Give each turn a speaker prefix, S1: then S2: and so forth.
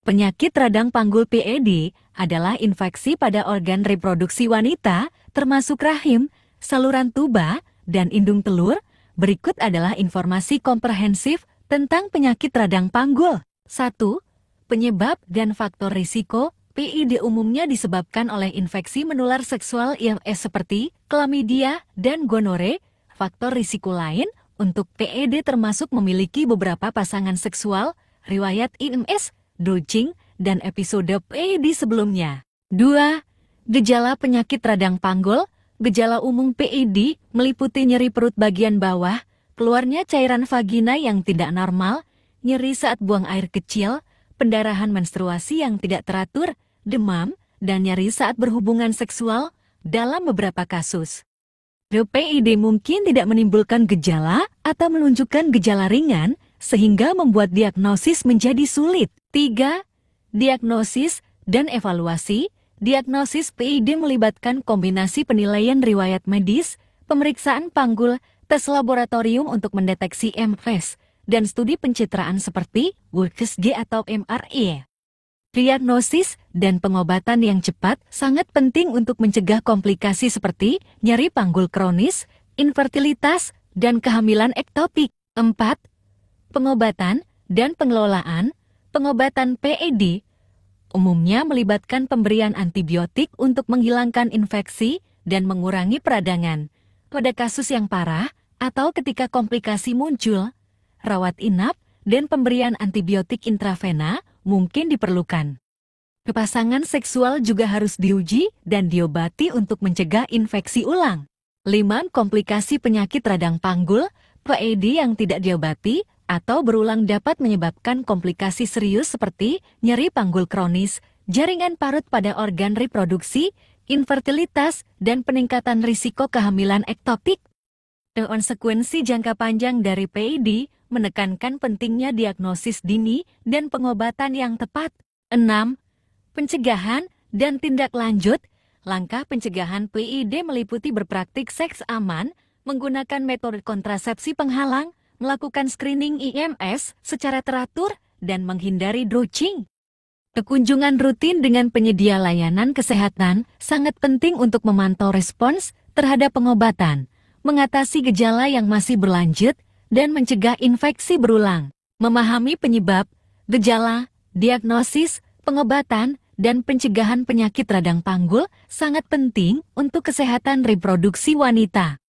S1: Penyakit radang panggul PED adalah infeksi pada organ reproduksi wanita, termasuk rahim, saluran tuba, dan indung telur. Berikut adalah informasi komprehensif tentang penyakit radang panggul. 1. Penyebab dan faktor risiko. PID umumnya disebabkan oleh infeksi menular seksual IMS seperti chlamydia dan gonore. Faktor risiko lain untuk PED termasuk memiliki beberapa pasangan seksual, riwayat IMS, dodging, dan episode PED sebelumnya. 2. Gejala penyakit radang panggul. Gejala umum PED meliputi nyeri perut bagian bawah, keluarnya cairan vagina yang tidak normal, nyeri saat buang air kecil, pendarahan menstruasi yang tidak teratur, demam, dan nyeri saat berhubungan seksual dalam beberapa kasus. PID mungkin tidak menimbulkan gejala atau menunjukkan gejala ringan, sehingga membuat diagnosis menjadi sulit. 3. Diagnosis dan evaluasi. Diagnosis PID melibatkan kombinasi penilaian riwayat medis, pemeriksaan panggul, tes laboratorium untuk mendeteksi MS, dan studi pencitraan seperti WorkSG atau MRI. Diagnosis dan pengobatan yang cepat sangat penting untuk mencegah komplikasi seperti nyeri panggul kronis, infertilitas, dan kehamilan ektopik. 4. Pengobatan dan pengelolaan. Pengobatan PED umumnya melibatkan pemberian antibiotik untuk menghilangkan infeksi dan mengurangi peradangan. Pada kasus yang parah atau ketika komplikasi muncul, rawat inap dan pemberian antibiotik intravena mungkin diperlukan. Pasangan seksual juga harus diuji dan diobati untuk mencegah infeksi ulang. 5. Komplikasi penyakit radang panggul. PED yang tidak diobati atau berulang dapat menyebabkan komplikasi serius seperti nyeri panggul kronis, jaringan parut pada organ reproduksi, infertilitas, dan peningkatan risiko kehamilan ektopik. Konsekuensi jangka panjang dari PID menekankan pentingnya diagnosis dini dan pengobatan yang tepat. 6. Pencegahan dan tindak lanjut. Langkah pencegahan PID meliputi berpraktik seks aman, menggunakan metode kontrasepsi penghalang, melakukan screening IMS secara teratur, dan menghindari dodging. Kekunjungan rutin dengan penyedia layanan kesehatan sangat penting untuk memantau respons terhadap pengobatan, mengatasi gejala yang masih berlanjut, dan mencegah infeksi berulang. Memahami penyebab, gejala, diagnosis, pengobatan, dan pencegahan penyakit radang panggul sangat penting untuk kesehatan reproduksi wanita.